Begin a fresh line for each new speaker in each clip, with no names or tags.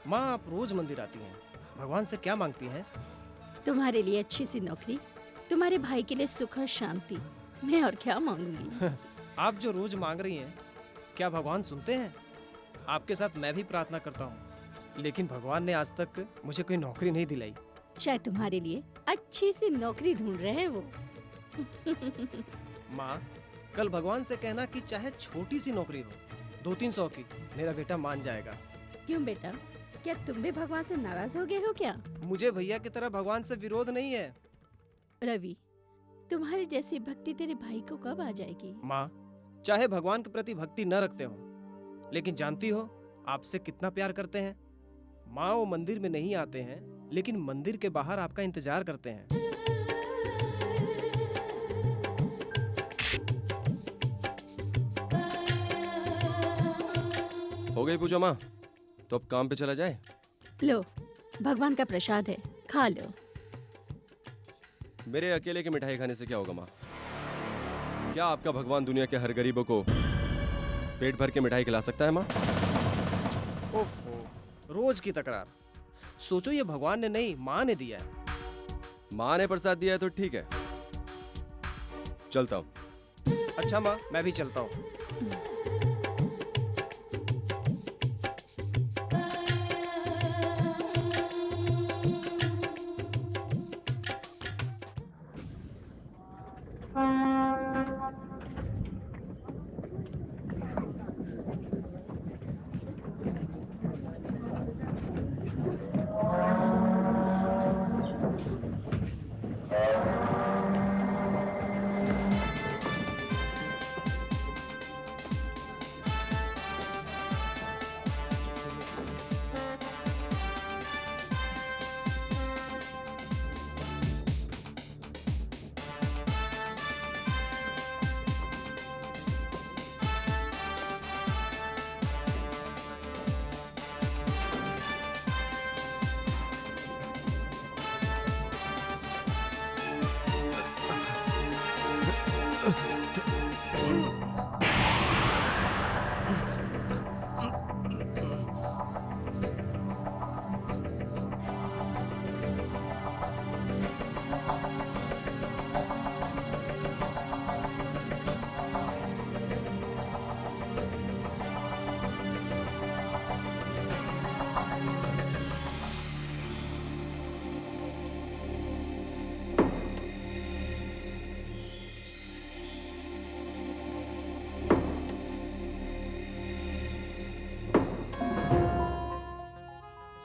माँ, आप रोज मंदिर आती हैं, भगवान से क्या मांगती हैं?
तुम्हारे लिए अच्छी सी नौकरी, तुम्हारे भाई के लिए सुख और शांति। मैं और क्या मांगूंगी।
आप जो रोज मांग रही हैं, क्या भगवान सुनते हैं? आपके साथ मैं भी प्रार्थना करता हूँ, लेकिन भगवान ने आज तक मुझे कोई नौकरी नहीं दिलाई।
शायद तुम्हारे लिए अच्छी सी नौकरी ढूंढ रहे हैं वो।
माँ, कल भगवान से कहना कि चाहे छोटी सी नौकरी हो, 200-300 की, मेरा बेटा मान जाएगा।
क्यों बेटा, क्या तुम भी भगवान से नाराज हो गए हो क्या?
मुझे भैया की तरह भगवान से विरोध नहीं है।
रवि, तुम्हारी जैसी भक्ति तेरे भाई को कब आ जाएगी?
माँ, चाहे भगवान के प्रति भक्ति न रखते हो, लेकिन जानती हो आपसे कितना प्यार करते हैं। माँ, वो मंदिर में नहीं आते हैं, लेकिन मंदिर के बाहर आपका इंतजार करते हैं।
हो गई पूजा माँ, तो अब काम पे चला जाए।
लो, भगवान का प्रसाद है, खा लो।
मेरे अकेले की मिठाई खाने से क्या होगा माँ? क्या आपका भगवान दुनिया के हर गरीबों को पेट भर के मिठाई खिला सकता है माँ?
ओहो, रोज की तकरार। सोचो ये भगवान ने नहीं, माँ ने दिया है।
माँ ने प्रसाद दिया है तो ठीक है, चलता हूँ।
अच्छा माँ, मैं भी चलता हूँ।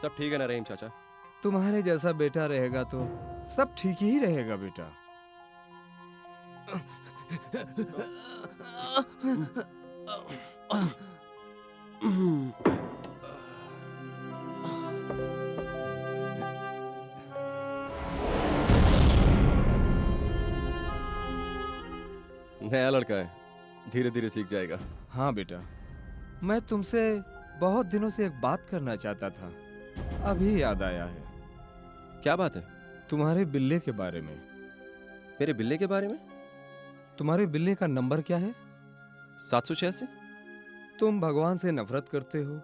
सब ठीक है ना रहीम चाचा?
तुम्हारे जैसा बेटा रहेगा तो सब ठीक ही रहेगा बेटा।
नया लड़का है, धीरे धीरे सीख जाएगा।
हाँ बेटा, मैं तुमसे बहुत दिनों से एक बात करना चाहता था, अभी याद आया है।
क्या बात है?
तुम्हारे बिल्ले के बारे में।
मेरे बिल्ले के बारे में?
तुम्हारे बिल्ले का नंबर क्या है?
786।
तुम भगवान से नफरत करते हो,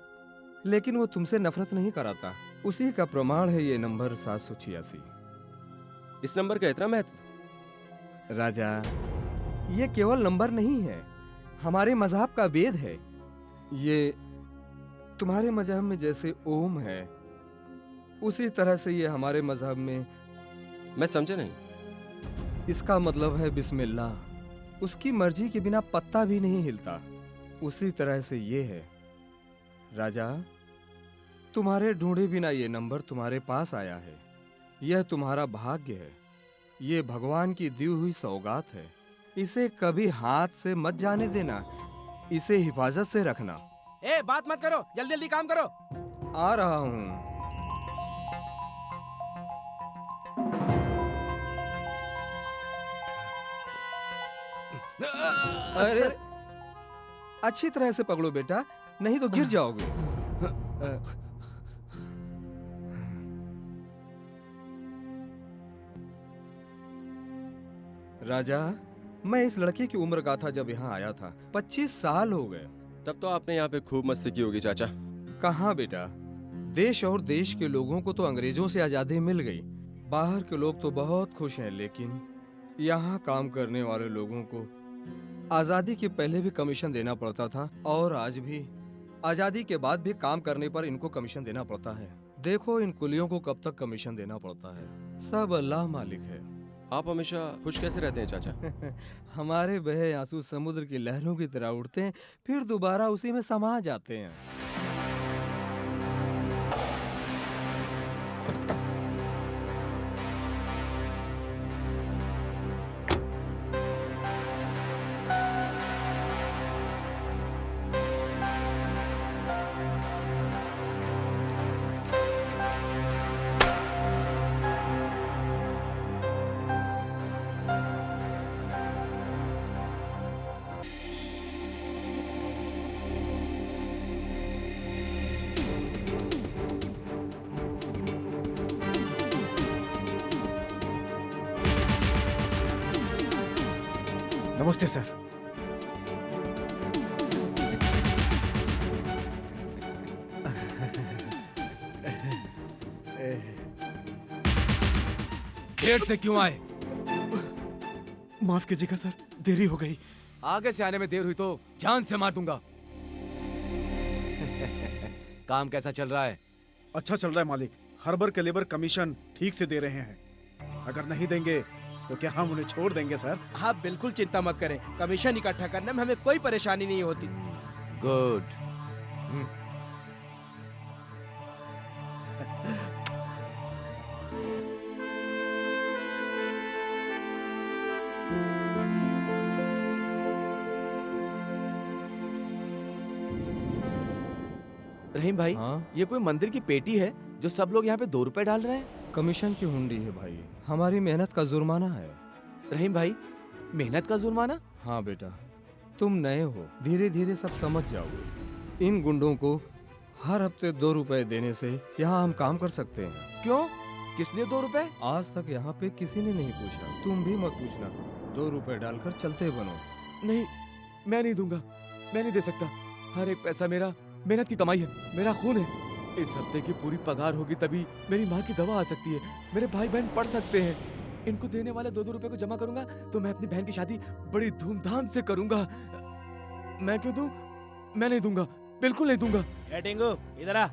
लेकिन वो तुमसे नफरत नहीं कराता। उसी का प्रमाण है ये नंबर 786।
इस नंबर का इतना महत्व?
राजा, ये केवल नंबर नहीं है, हमारे मजहब का वेद है। ये तुम्हारे मजहब में जैसे ओम है, उसी तरह से ये हमारे मजहब में।
मैं समझा नहीं।
इसका मतलब है बिस्मिल्लाह। उसकी मर्जी के बिना पत्ता भी नहीं हिलता। उसी तरह से ये है। राजा, तुम्हारे ढूंढे बिना ये नंबर तुम्हारे पास आया है। यह तुम्हारा भाग्य है। ये भगवान की दी हुई सौगात है। इसे कभी हाथ से मत जाने देना। इसे हिफाजत से रखना।
ए, बात मत करो, जल्दी जल्दी काम करो।
आ रहा हूं। अरे, अच्छी तरह से पकड़ो बेटा, नहीं तो गिर जाओगे। राजा, मैं इस लड़के की उम्र का था जब यहाँ आया था। 25 साल हो गए।
तब तो आपने यहाँ पे खूब मस्ती की होगी चाचा।
कहाँ बेटा, देश और देश के लोगों को तो अंग्रेजों से आजादी मिल गई, बाहर के लोग तो बहुत खुश हैं, लेकिन यहाँ काम करने वाले लोगों को आजादी के पहले भी कमीशन देना पड़ता था और आज भी आजादी के बाद भी काम करने पर इनको कमीशन देना पड़ता है। देखो इन कुलियों को कब तक कमीशन देना पड़ता है, सब अल्लाह मालिक है।
आप हमेशा खुश कैसे रहते हैं चाचा?
हमारे बहे आंसू समुद्र की लहरों की तरह उठते हैं, फिर दोबारा उसी में समा जाते हैं।
नमस्ते सर।
देर से क्यों आए?
माफ कीजिएगा सर, देरी हो गई।
आगे से आने में देर हुई तो जान से मार दूंगा। काम कैसा चल रहा है?
अच्छा चल रहा है मालिक, हर के लेबर कमीशन ठीक से दे रहे हैं। अगर नहीं देंगे तो क्या हम उन्हें छोड़ देंगे सर?
आप बिल्कुल चिंता मत करें, कमीशन इकट्ठा करने में हमें कोई परेशानी नहीं होती।
गुड। रहीम भाई,
हाँ,
ये कोई मंदिर की पेटी है जो सब लोग यहाँ पे 2 रुपए डाल रहे हैं?
कमीशन की हुंडी है भाई, हमारी मेहनत का जुर्माना है।
रहीम भाई, मेहनत का जुर्माना?
हाँ बेटा, तुम नए हो, धीरे धीरे सब समझ जाओगे। इन गुंडों को हर हफ्ते 2 रुपए देने से यहाँ हम काम कर सकते हैं।
क्यों? किस लिए 2 रुपए?
आज तक यहाँ पे किसी ने नहीं पूछा, तुम भी मत पूछना। 2 रुपए डालकर चलते बनो।
नहीं, मैं नहीं दूंगा, मैं नहीं दे सकता। हर एक पैसा मेरा मेहनत की कमाई है, मेरा खून है। इस हफ्ते की पूरी पगार होगी तभी मेरी माँ की दवा आ सकती है, मेरे भाई बहन पढ़ सकते हैं। इनको देने वाले 2-2 रुपए को जमा करूंगा तो मैं अपनी बहन की शादी बड़ी धूमधाम से करूंगा। मैं क्यों दूं? मैं नहीं दूंगा, बिल्कुल नहीं दूंगा।
ए टिंगू, इधर आ।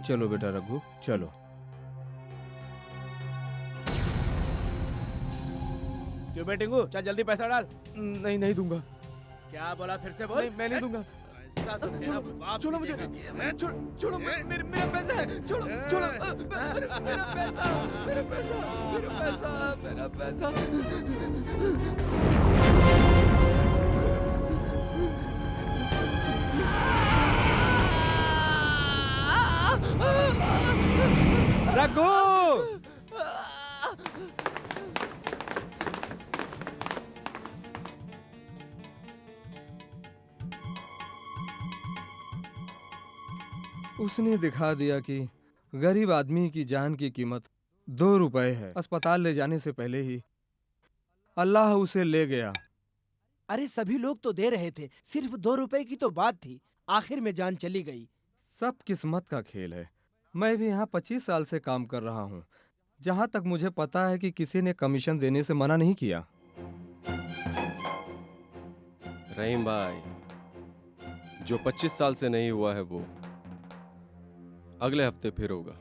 चलो बेटा रघु, चलो।
क्यों बे टिंगू, चल जल्दी पैसा डाल।
नहीं, नहीं दूंगा।
क्या बोला, फिर से बोल।
नहीं, मैं नहीं दूंगा।
पैसा तो तेरा बाप
छोड़ो मुझे,
देगा।
छोड़ो, मेरा पैसा है, छोड़ो, मेरा पैसा, मेरा पैसा।
रघु!
उसने दिखा दिया कि गरीब आदमी की जान की कीमत 2 रुपए है। अस्पताल ले जाने से पहले ही अल्लाह उसे ले गया।
अरे सभी लोग तो दे रहे थे, सिर्फ 2 रुपए की तो बात थी, आखिर में जान चली गई।
सब किस्मत का खेल है। मैं भी यहाँ 25 साल से काम कर रहा हूँ। जहाँ तक मुझे पता है कि किसी ने कमीशन देने से मना नहीं किया।
रहीम भाई, जो 25 साल से नहीं हुआ है वो अगले हफ्ते फिर होगा।